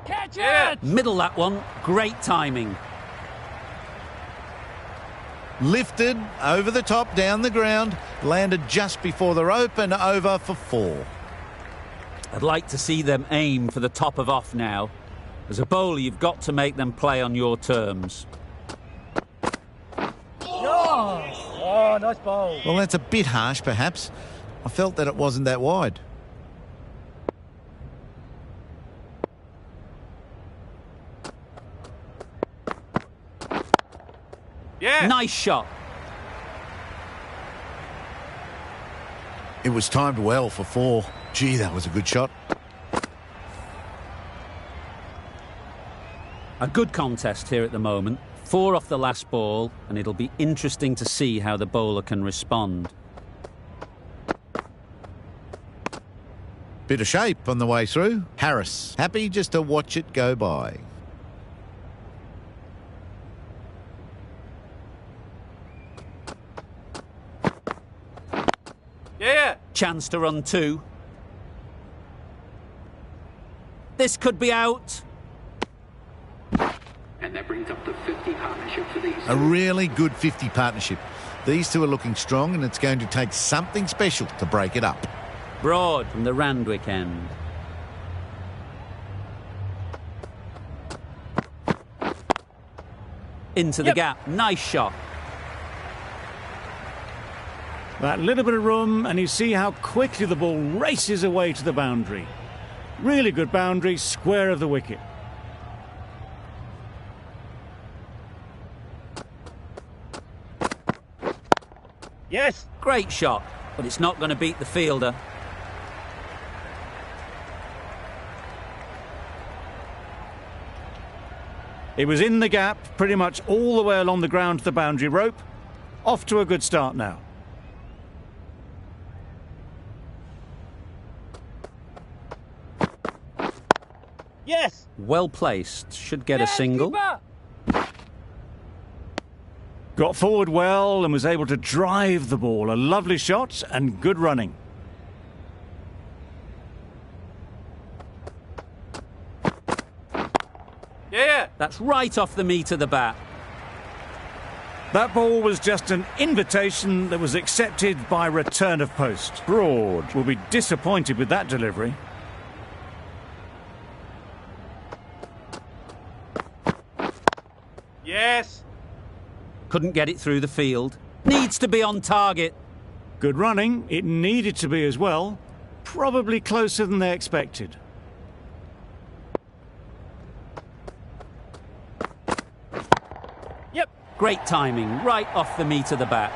Catch it! Middle that one. Great timing. Lifted over the top, down the ground, landed just before the rope and over for 4. I'd like to see them aim for the top of off now. As a bowler, you've got to make them play on your terms. Oh, nice bowl. Well, that's a bit harsh, perhaps. I felt that it wasn't that wide. Yeah. Nice shot. It was timed well for 4. Gee, that was a good shot. A good contest here at the moment. 4 off the last ball, and it'll be interesting to see how the bowler can respond. Bit of shape on the way through. Harris, happy just to watch it go by. Yeah. Chance to run 2. This could be out. And that brings up the 50 partnership for these. A really good 50 partnership. These two are looking strong, and it's going to take something special to break it up. Broad from the Randwick end. Into the gap. Nice shot. That little bit of room, and you see how quickly the ball races away to the boundary. Really good boundary, square of the wicket. Yes. Great shot, but it's not going to beat the fielder. It was in the gap, pretty much all the way along the ground to the boundary rope. Off to a good start now. Yes. Well placed. Should get a single. Keeper. Got forward well and was able to drive the ball. A lovely shot and good running. Yeah. That's right off the meat of the bat. That ball was just an invitation that was accepted by return of post. Broad will be disappointed with that delivery. Yes. Couldn't get it through the field. Needs to be on target. Good running. It needed to be as well. Probably closer than they expected. Yep. Great timing. Right off the meat of the bat.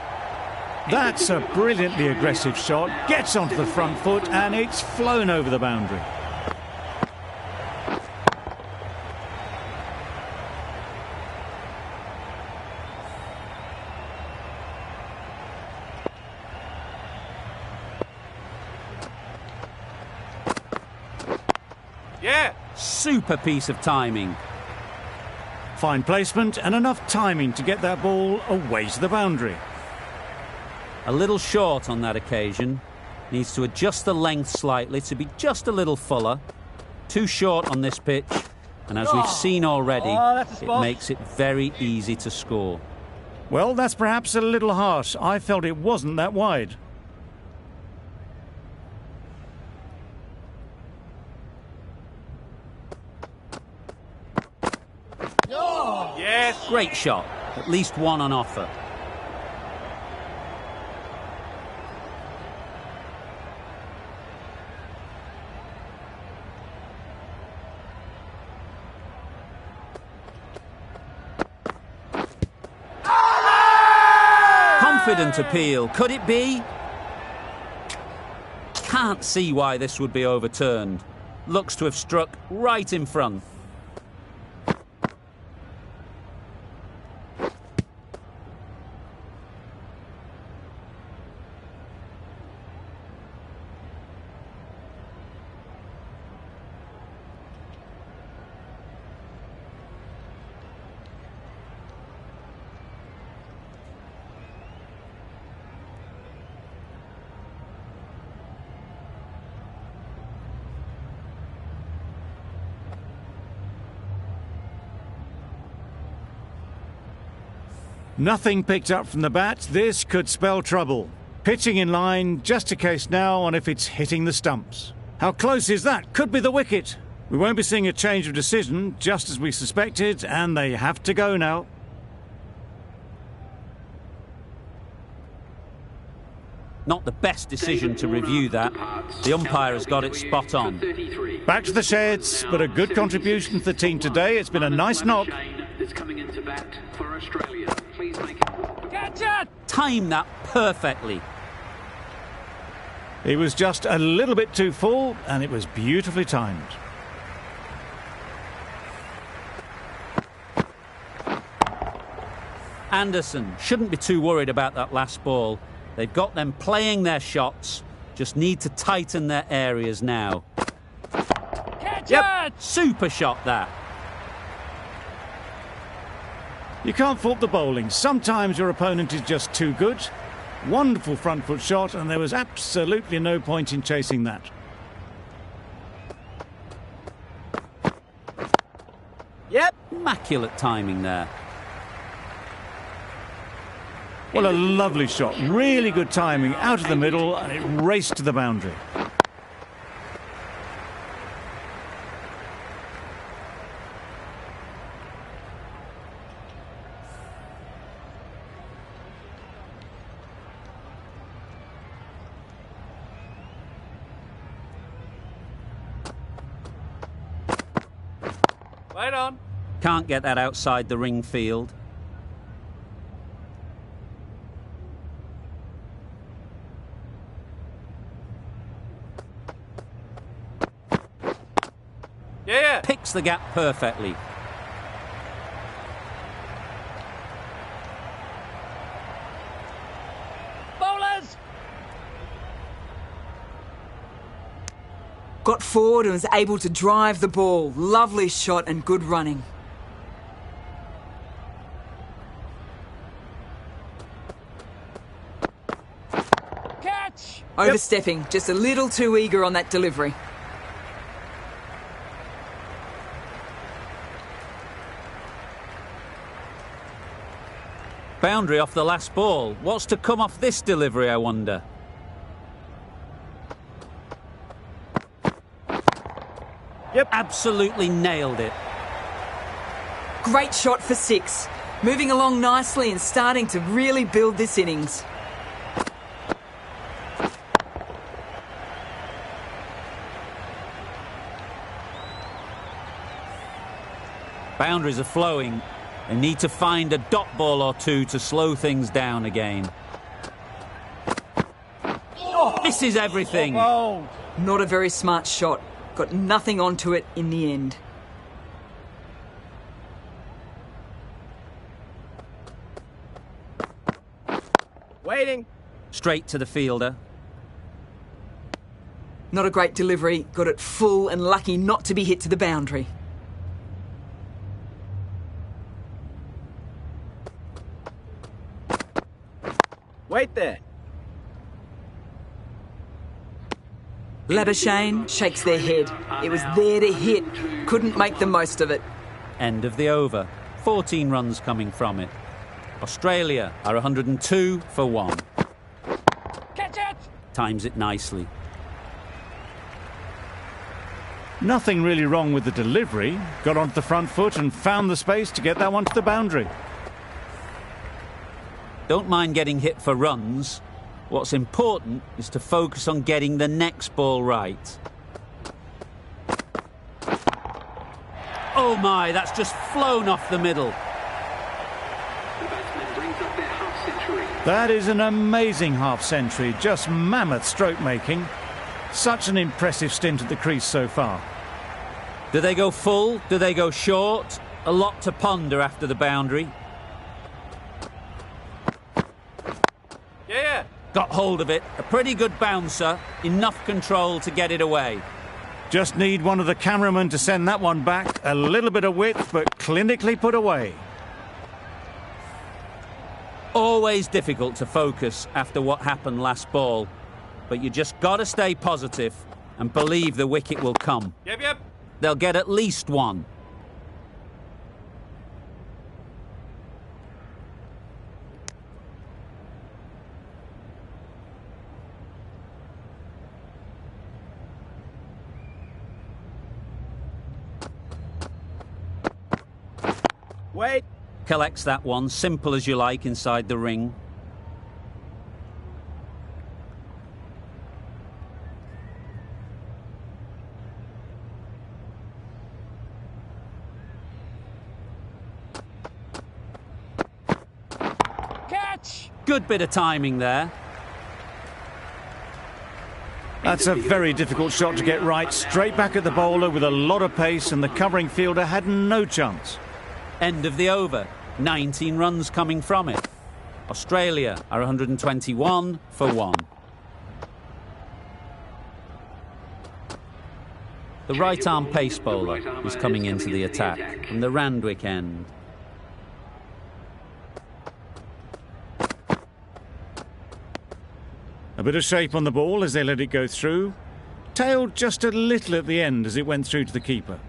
That's a brilliantly aggressive shot. Gets onto the front foot and it's flown over the boundary. Yeah. Super piece of timing. Fine placement and enough timing to get that ball away to the boundary. A little short on that occasion. Needs to adjust the length slightly to be just a little fuller. Too short on this pitch. And as we've seen already, that's a it spot. makes it very easy to score. Well, that's perhaps a little harsh. I felt it wasn't that wide. Yes. Great shot. At least one on offer. Confident appeal. Could it be? Can't see why this would be overturned. Looks to have struck right in front. Nothing picked up from the bat. This could spell trouble. Pitching in line, just a case now on if it's hitting the stumps. How close is that? Could be the wicket. We won't be seeing a change of decision, just as we suspected, and they have to go now. Not the best decision to review that. The umpire has got it spot on. Back to the sheds, but a good contribution for the team today. It's been a nice knock. Time that perfectly. He was just a little bit too full, and it was beautifully timed. Anderson shouldn't be too worried about that last ball. They've got them playing their shots, just need to tighten their areas now. Yep, super shot that. You can't fault the bowling. Sometimes your opponent is just too good. Wonderful front foot shot, and there was absolutely no point in chasing that. Yep, immaculate timing there. Well, a lovely shot. Really good timing. Out of the middle, and it raced to the boundary. Right on. Can't get that outside the ring field. Yeah. Picks the gap perfectly. Bowlers! Got forward and was able to drive the ball. Lovely shot and good running. Catch! Overstepping, just a little too eager on that delivery. Boundary off the last ball. What's to come off this delivery, I wonder? Yep. Absolutely nailed it. Great shot for 6. Moving along nicely and starting to really build this innings. Boundaries are flowing. They need to find a dot ball or two to slow things down again. This is everything. Not a very smart shot. Got nothing onto it in the end. Waiting. Straight to the fielder. Not a great delivery. Got it full and lucky not to be hit to the boundary. Wait there. Labuschagne shakes their head. It was there to hit. Couldn't make the most of it. End of the over. 14 runs coming from it. Australia are 102 for 1. Catch it! Times it nicely. Nothing really wrong with the delivery. Got onto the front foot and found the space to get that one to the boundary. Don't mind getting hit for runs. What's important is to focus on getting the next ball right. Oh my, that's just flown off the middle. That is an amazing half-century. Just mammoth stroke making. Such an impressive stint at the crease so far. Do they go full? Do they go short? A lot to ponder after the boundary. Yeah. Got hold of it. A pretty good bouncer. Enough control to get it away. Just need one of the cameramen to send that one back. A little bit of width, but clinically put away. Always difficult to focus after what happened last ball. But you just got to stay positive and believe the wicket will come. Yep. They'll get at least one. Wait. Collects that one, simple as you like, inside the ring. Catch! Good bit of timing there. That's a very difficult shot to get right. Straight back at the bowler with a lot of pace, and the covering fielder had no chance. End of the over. 19 runs coming from it. Australia are 121 for 1. The right-arm pace bowler is coming into the attack from the Randwick end. A bit of shape on the ball as they let it go through. Tailed just a little at the end as it went through to the keeper.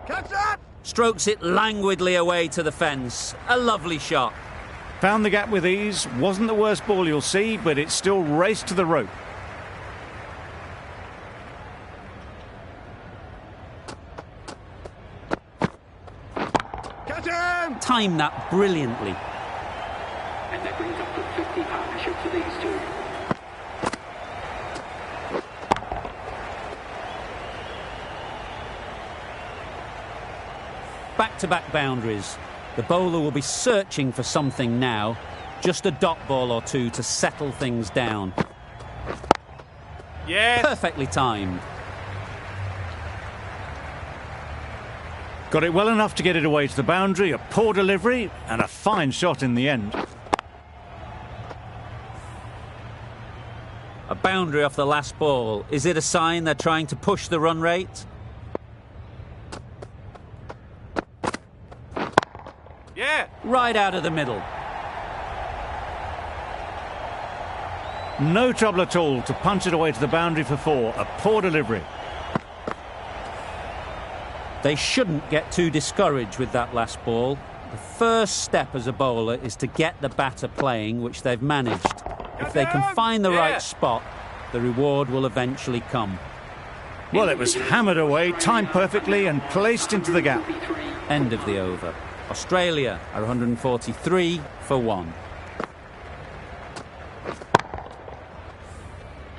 Catch that! Strokes it languidly away to the fence. A lovely shot. Found the gap with ease. Wasn't the worst ball you'll see, but it still raced to the rope. Catch him! Timed that brilliantly. And that brings up the 50 partnership for these two. Back-to-back boundaries. The bowler will be searching for something now. Just a dot ball or two to settle things down. Yes. Perfectly timed. Got it well enough to get it away to the boundary. A poor delivery and a fine shot in the end. A boundary off the last ball. Is it a sign they're trying to push the run rate? Yeah. Right out of the middle. No trouble at all to punch it away to the boundary for 4. A poor delivery. They shouldn't get too discouraged with that last ball. The first step as a bowler is to get the batter playing, which they've managed. If they can find the right spot, the reward will eventually come. Well, it was hammered away, timed perfectly and placed into the gap. End of the over. Australia are 143 for 1.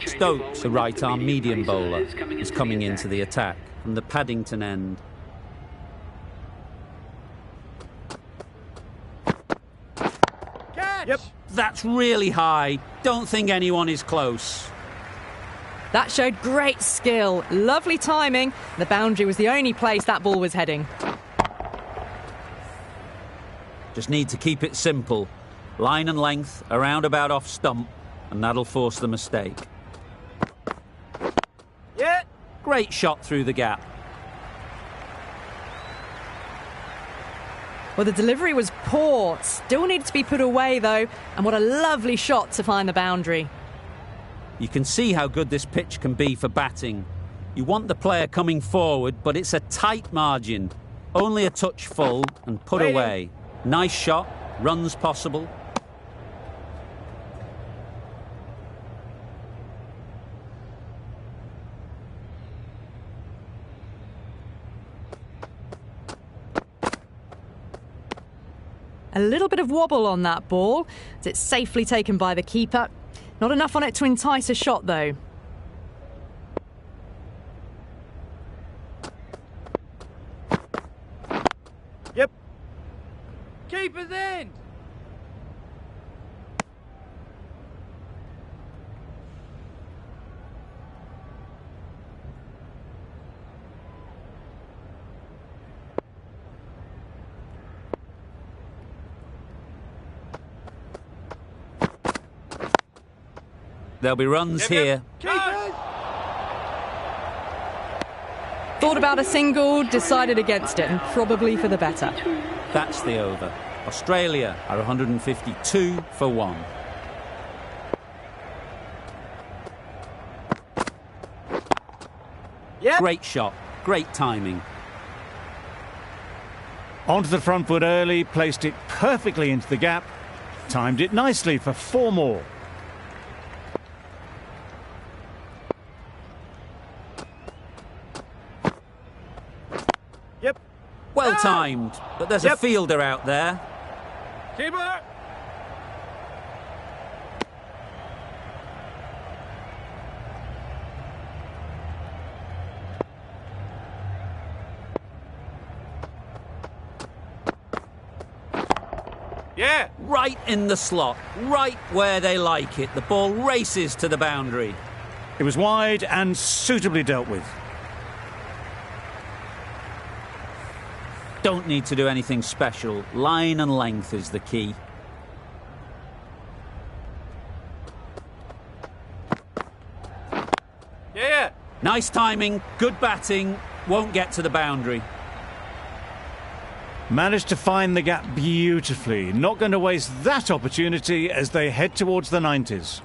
Stokes, the right-arm medium bowler, is coming into the attack from the Paddington end. Catch! Yep. That's really high. Don't think anyone is close. That showed great skill. Lovely timing. The boundary was the only place that ball was heading. Just need to keep it simple. Line and length, around about off stump, and that'll force the mistake. Yeah. Great shot through the gap. Well, the delivery was poor. Still needed to be put away, though. And what a lovely shot to find the boundary. You can see how good this pitch can be for batting. You want the player coming forward, but it's a tight margin. Only a touch full and put away. Nice shot, runs possible. A little bit of wobble on that ball, as it's safely taken by the keeper. Not enough on it to entice a shot, though. Yep. Keeper's in. There'll be runs here. Keepers. Thought about a single, decided against it, and probably for the better. That's the over. Australia are 152 for 1. Yep. Great shot, great timing. Onto the front foot early, placed it perfectly into the gap. Timed it nicely for 4 more. Well timed, but there's a fielder out there. Keeper! Yeah! Right in the slot, right where they like it. The ball races to the boundary. It was wide and suitably dealt with. Don't need to do anything special. Line and length is the key. Yeah! Nice timing, good batting, won't get to the boundary. Managed to find the gap beautifully. Not going to waste that opportunity as they head towards the 90s.